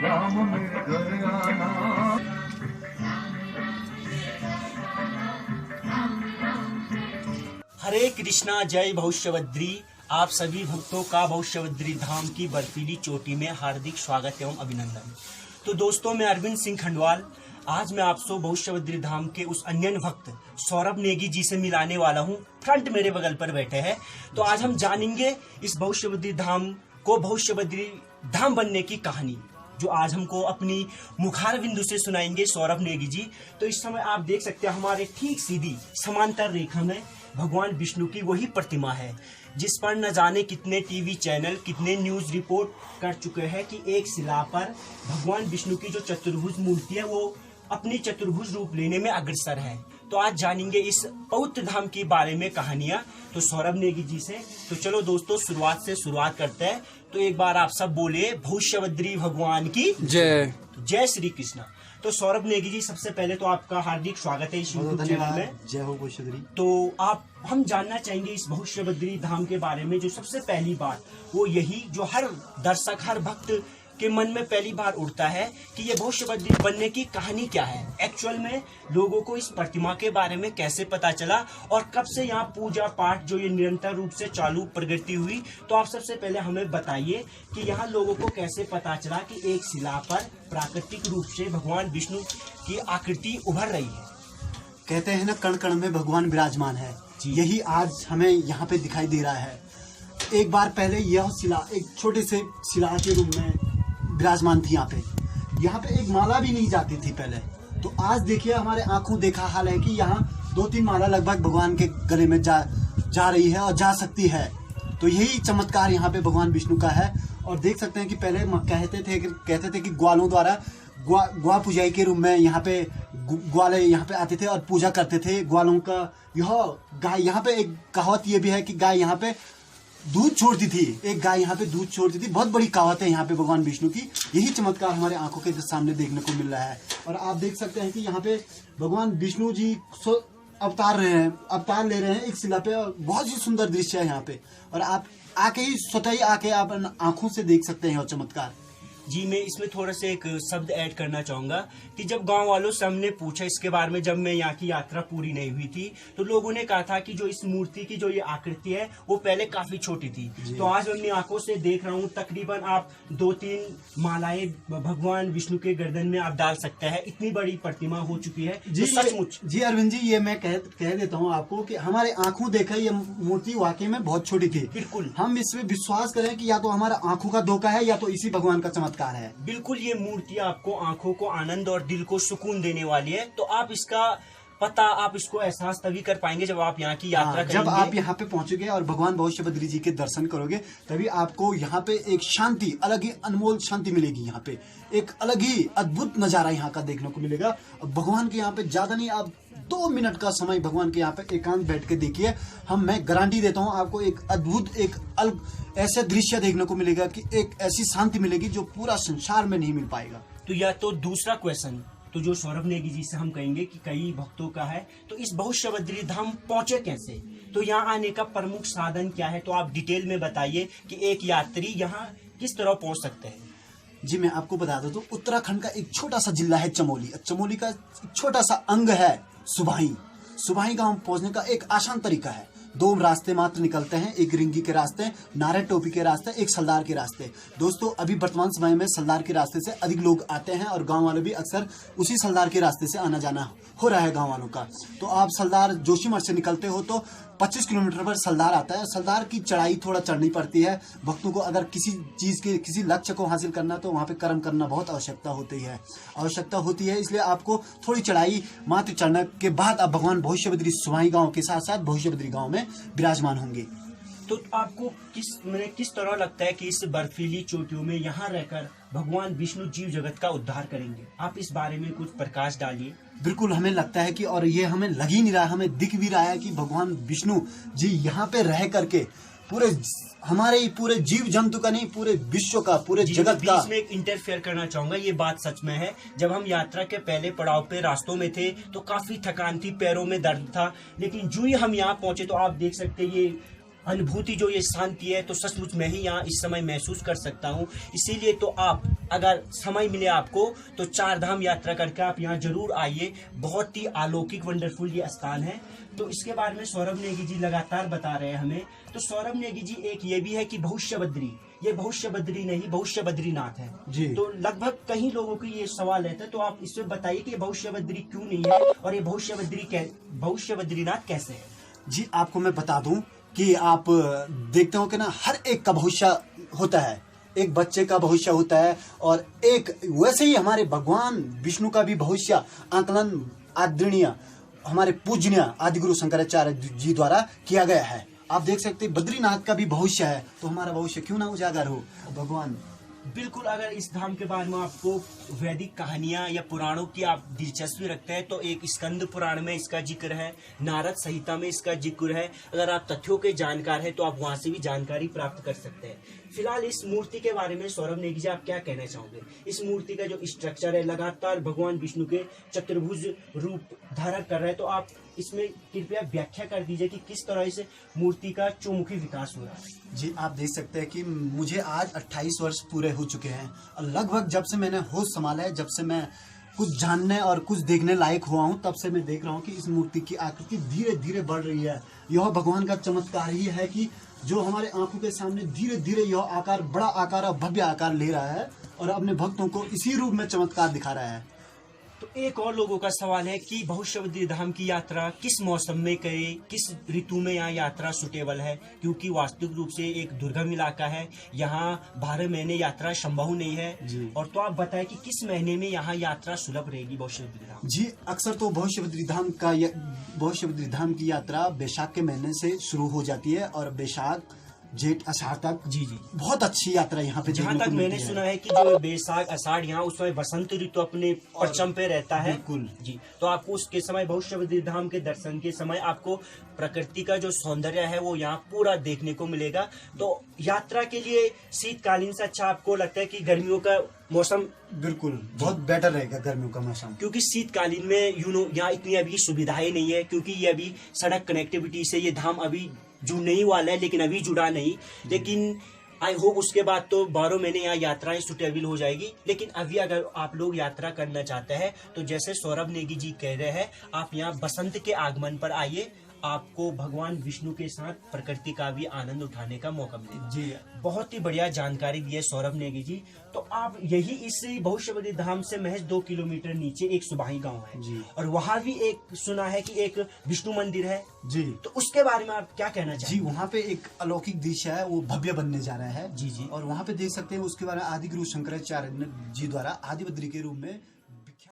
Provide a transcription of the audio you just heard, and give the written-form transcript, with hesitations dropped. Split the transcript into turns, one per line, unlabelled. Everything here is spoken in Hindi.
राम मेरे घर आना।
हरे कृष्णा, जय भविष्यवद्री। आप सभी भक्तों का भविष्यवद्री धाम की बर्फीली चोटी में हार्दिक स्वागत एवं अभिनंदन। तो दोस्तों, मैं अरविंद सिंह खंडवाल आज मैं आपसे भविष्यवद्री धाम के उस अन्य भक्त सौरभ नेगी जी से मिलाने वाला हूं। फ्रंट मेरे बगल पर बैठे हैं। तो आज हम जानेंगे इस भविष्यवद्री धाम को भविष्यवद्री धाम बनने की कहानी, जो आज हमको अपनी मुखार बिंदु से सुनाएंगे सौरभ नेगी जी। तो इस समय आप देख सकते हैं हमारे ठीक सीधी समांतर रेखा में भगवान विष्णु की वही प्रतिमा है, जिस पर न जाने कितने टीवी चैनल, कितने न्यूज रिपोर्ट कर चुके हैं कि एक शिला पर भगवान विष्णु की जो चतुर्भुज मूर्ति है वो अपनी चतुर्भुज रूप लेने में अग्रसर है। तो आज जानेंगे इस पवित्र धाम के बारे में कहानियां तो सौरभ नेगी जी से। तो चलो दोस्तों, शुरुआत करते हैं। तो एक बार आप सब बोले भविष्यवद्री भगवान की जय। जय श्री कृष्ण। तो सौरभ नेगी जी, सबसे पहले तो आपका हार्दिक स्वागत है इस यूट्यूब चैनल में।
जय हो भविष्यवद्री।
तो हम जानना चाहेंगे इस भविष्यवद्री धाम के बारे में। जो सबसे पहली बात वो यही जो हर दर्शक, हर भक्त के मन में पहली बार उठता है कि ये भविष्यवद्री बनने की कहानी क्या है। एक्चुअल में लोगों को इस प्रतिमा के बारे में कैसे पता चला और कब से यहाँ पूजा पाठ जो ये निरंतर रूप से चालू प्रगति हुई। तो आप सबसे पहले हमें बताइए कि यहाँ लोगों को कैसे पता चला कि एक शिला पर प्राकृतिक रूप से भगवान विष्णु की आकृति उभर रही है।
कहते हैं ना, कण कण में भगवान विराजमान है। यही आज हमें यहाँ पे दिखाई दे रहा है। एक बार पहले यह शिला एक छोटे से शिला के रूप में विराजमान थी। यहाँ पे एक माला भी नहीं जाती थी पहले। तो आज देखिए, हमारे आंखों देखा हाल है कि यहाँ 2-3 माला लगभग भगवान के गले में जा रही है और जा सकती है। तो यही चमत्कार यहाँ पे भगवान विष्णु का है। और देख सकते हैं कि पहले कहते थे कि ग्वालों द्वारा ग्वा पूजाई के रूप में यहाँ पे ग्वाले यहाँ पे आते थे और पूजा करते थे ग्वालों का। यह गाय, यहाँ पे एक कहावत ये भी है कि गाय यहाँ पे दूध छोड़ती थी। एक गाय यहाँ पे दूध छोड़ती थी। बहुत बड़ी कहावत है यहाँ पे भगवान विष्णु की। यही चमत्कार हमारे आंखों के सामने देखने को मिल रहा है। और आप देख सकते हैं कि यहाँ पे भगवान विष्णु जी अवतार ले रहे हैं एक शिला पे। और बहुत ही सुंदर दृश्य है यहाँ पे। और आप स्वतः ही आके आप आंखों से देख सकते हैं और चमत्कार।
जी, मैं इसमें थोड़ा सा एक शब्द ऐड करना चाहूंगा कि जब गांव वालों से हमने पूछा इसके बारे में, जब मैं यहाँ की यात्रा पूरी नहीं हुई थी, तो लोगों ने कहा था कि जो इस मूर्ति की जो ये आकृति है वो पहले काफी छोटी थी। तो आज मैं अपनी आंखों से देख रहा हूँ, तकरीबन आप 2-3 मालाएं भगवान विष्णु के गर्दन में आप डाल सकते हैं। इतनी बड़ी प्रतिमा हो चुकी है।
जी सचमुच। जी अरविंद जी, ये मैं कह देता हूँ आपको कि हमारे आंखों देखा ये मूर्ति वाकई में बहुत छोटी थी।
बिल्कुल,
हम इसमें विश्वास करें कि या तो हमारा आंखों का धोखा है या तो इसी भगवान का चमत्कार है।
बिल्कुल, ये मूर्ति आपको आंखों को आनंद और दिल को सुकून देने वाली है। तो आप इसका पता, आप इसको एहसास तभी कर पाएंगे जब आप यहाँ की यात्रा करेंगे।
जब आप यहाँ पे पहुंचोगे और भगवान भविष्यवद्री जी के दर्शन करोगे, तभी आपको यहाँ पे एक शांति, अलग ही अनमोल शांति मिलेगी। यहाँ पे एक अलग ही अद्भुत नजारा यहाँ का देखने को मिलेगा। भगवान के यहाँ पे ज्यादा नहीं, आप 2 मिनट का समय भगवान के यहाँ पे एकांत बैठ के देखिए। मैं गारंटी देता हूँ आपको एक अद्भुत, एक अलग ऐसा दृश्य देखने को मिलेगा कि एक ऐसी शांति मिलेगी जो पूरा संसार में नहीं मिल पाएगा।
तो यह तो दूसरा क्वेश्चन तो जो सौरभ नेगी जी से हम कहेंगे कि कई भक्तों का है, तो इस भविष्यवद्री धाम पहुंचे कैसे, तो यहाँ आने का प्रमुख साधन क्या है। तो आप डिटेल में बताइए कि एक यात्री यहाँ किस तरह पहुंच सकते हैं।
जी, मैं आपको बता दूं तो उत्तराखंड का एक छोटा सा जिला है चमोली। चमोली का छोटा सा अंग है सुबाही गांव पहुंचने का एक आसान तरीका है। 2 रास्ते मात्र निकलते हैं, एक रिंगी के रास्ते, नारे टोपी के रास्ते, एक सलदार के रास्ते। दोस्तों, अभी वर्तमान समय में सलदार के रास्ते से अधिक लोग आते हैं और गांव वाले भी अक्सर उसी सलदार के रास्ते से आना जाना हो रहा है गांव वालों का। तो आप सलदार जोशीमठ से निकलते हो तो 25 किलोमीटर पर सलदार आता है। सलदार की चढ़ाई थोड़ा चढ़नी पड़ती है। भक्तों को अगर किसी चीज के, किसी लक्ष्य को हासिल करना तो वहाँ पे कर्म करना बहुत आवश्यकता होती है। इसलिए आपको थोड़ी चढ़ाई मात्र चढ़ने के बाद आप भगवान भविष्यवद्री सुबाही गांव के साथ साथ भविष्यवद्री गांव में विराजमान होंगे।
तो आपको किस तरह लगता है कि इस बर्फीली चोटियों में यहाँ रहकर भगवान विष्णु जीव जगत का उद्धार करेंगे? आप इस बारे में कुछ प्रकाश डालिए।
बिल्कुल, हमें लगता है कि, और ये हमें लग ही नहीं रहा, हमें दिख भी रहा है कि भगवान विष्णु जी यहाँ पे रह करके पूरे जीव जंतु का नहीं, पूरे विश्व का, पूरे जगत का।
इसमें एक इंटरफेयर करना चाहूंगा, ये बात सच में है। जब हम यात्रा के पहले पड़ाव पे रास्तों में थे तो काफी थकान थी, पैरों में दर्द था, लेकिन जो ही हम यहाँ पहुंचे तो आप देख सकते हैं ये अनुभूति, जो ये शांति है, तो सचमुच मैं ही यहाँ इस समय महसूस कर सकता हूँ। इसीलिए तो आप अगर समय मिले आपको तो 4 धाम यात्रा करके आप यहाँ जरूर आइए। बहुत ही अलौकिक वंडरफुल ये स्थान है। तो इसके बारे में सौरभ नेगी जी लगातार बता रहे हैं हमें। तो सौरभ नेगी जी, एक ये भी है कि भविष्य बद्री, ये भविष्य बद्री नहीं, भविष्य बद्रीनाथ है
जी।
तो लगभग कई लोगों की ये सवाल रहता है, तो आप इसमें बताइए कि ये भविष्य बद्री क्यों नहीं है और ये भविष्य बद्रीनाथ कैसे है।
जी, आपको मैं बता दूं कि आप देखते हो कि ना, हर एक का भविष्य होता है, एक बच्चे का भविष्य होता है, और एक वैसे ही हमारे भगवान विष्णु का भी भविष्य आकलन आदरणीय हमारे पूजनीय आदिगुरु शंकराचार्य जी द्वारा किया गया है। आप देख सकते हैं बद्रीनाथ का भी भविष्य है, तो हमारा भविष्य क्यों ना उजागर हो। भगवान
बिल्कुल, अगर इस धाम के बारे में आपको वैदिक कहानियां या पुराणों की आप दिलचस्पी रखते हैं तो एक स्कंद पुराण में इसका जिक्र है, नारद संहिता में इसका जिक्र है। अगर आप तथ्यों के जानकार हैं तो आप वहां से भी जानकारी प्राप्त कर सकते हैं। फिलहाल इस मूर्ति के बारे में सौरभ नेगी जी आप क्या कहना चाहोगे? इस मूर्ति का जो स्ट्रक्चर है, लगातार भगवान विष्णु के चतुर्भुज रूप धारण कर रहे हैं, तो आप इसमें कृपया व्याख्या कर दीजिए कि किस तरह से मूर्ति का चौमुखी विकास हो रहा है।
जी, आप देख सकते हैं कि मुझे आज 28 वर्ष पूरे हो चुके हैं, और लगभग जब से मैंने होश संभाला है, जब से मैं कुछ जानने और कुछ देखने लायक हुआ हूँ, तब से मैं देख रहा हूँ कि इस मूर्ति की आकृति धीरे धीरे बढ़ रही है। यह भगवान का चमत्कार ही है कि जो हमारे आंखों के सामने धीरे धीरे यह आकार, बड़ा आकार और भव्य आकार ले रहा है, और अपने भक्तों को इसी रूप में चमत्कार दिखा रहा है।
तो एक और लोगों का सवाल है कि भविष्य बद्री धाम की यात्रा किस मौसम में करें, किस ऋतु में यहाँ यात्रा सुटेबल है, क्योंकि वास्तविक रूप से एक दुर्गम इलाका है, यहाँ 12 महीने यात्रा संभव नहीं है। और तो आप बताएं कि किस महीने में यहाँ यात्रा सुलभ रहेगी भविष्य बद्री धाम?
जी, अक्सर तो भविष्य बद्री धाम की यात्रा बैसाख के महीने से शुरू हो जाती है, और बैसाख जेठ आषाढ़ तक
जी
बहुत अच्छी यात्रा यहाँ पे
जहाँ तक मैंने सुना है कि जो बैसाख आषाढ़ यहाँ उस समय बसंत ऋतु अपने परचम पे रहता है।
बिल्कुल
जी, तो आपको उसके समय भविष्य बद्री धाम के दर्शन के समय आपको प्रकृति का जो सौंदर्य है वो यहाँ पूरा देखने को मिलेगा। तो यात्रा के लिए शीतकालीन से अच्छा आपको लगता है कि गर्मियों का मौसम?
बिल्कुल बहुत बेटर रहेगा गर्मियों का मौसम,
क्योंकि शीतकालीन में यहाँ इतनी अभी सुविधाएं नहीं है, क्योंकि ये अभी सड़क कनेक्टिविटी से ये धाम अभी जुड़ने ही वाला है, लेकिन अभी जुड़ा नहीं। लेकिन आई होप उसके बाद तो 12 महीने यहाँ यात्राएं सुटेबल हो जाएगी। लेकिन अभी अगर आप लोग यात्रा करना चाहते हैं तो जैसे सौरभ नेगी जी कह रहे हैं, आप यहाँ बसंत के आगमन पर आइए, आपको भगवान विष्णु के साथ प्रकृति का भी आनंद उठाने का मौका मिलेगा।
जी,
बहुत ही बढ़िया जानकारी दी है सौरभ नेगी जी। तो आप यही इस भविष्य बद्री धाम से महज 2 किलोमीटर नीचे एक सुबाही गांव है
जी,
और वहाँ भी एक सुना है कि एक विष्णु मंदिर है
जी।
तो उसके बारे में आप क्या कहना
जी,
चाहेंगे?
वहाँ पे एक अलौकिक दृश्य है, वो भव्य बनने जा रहा है।
जी जी।
और वहाँ पे देख सकते हैं उसके बारे में आदिगुरु शंकराचार्य जी द्वारा आदिबद्री के रूप में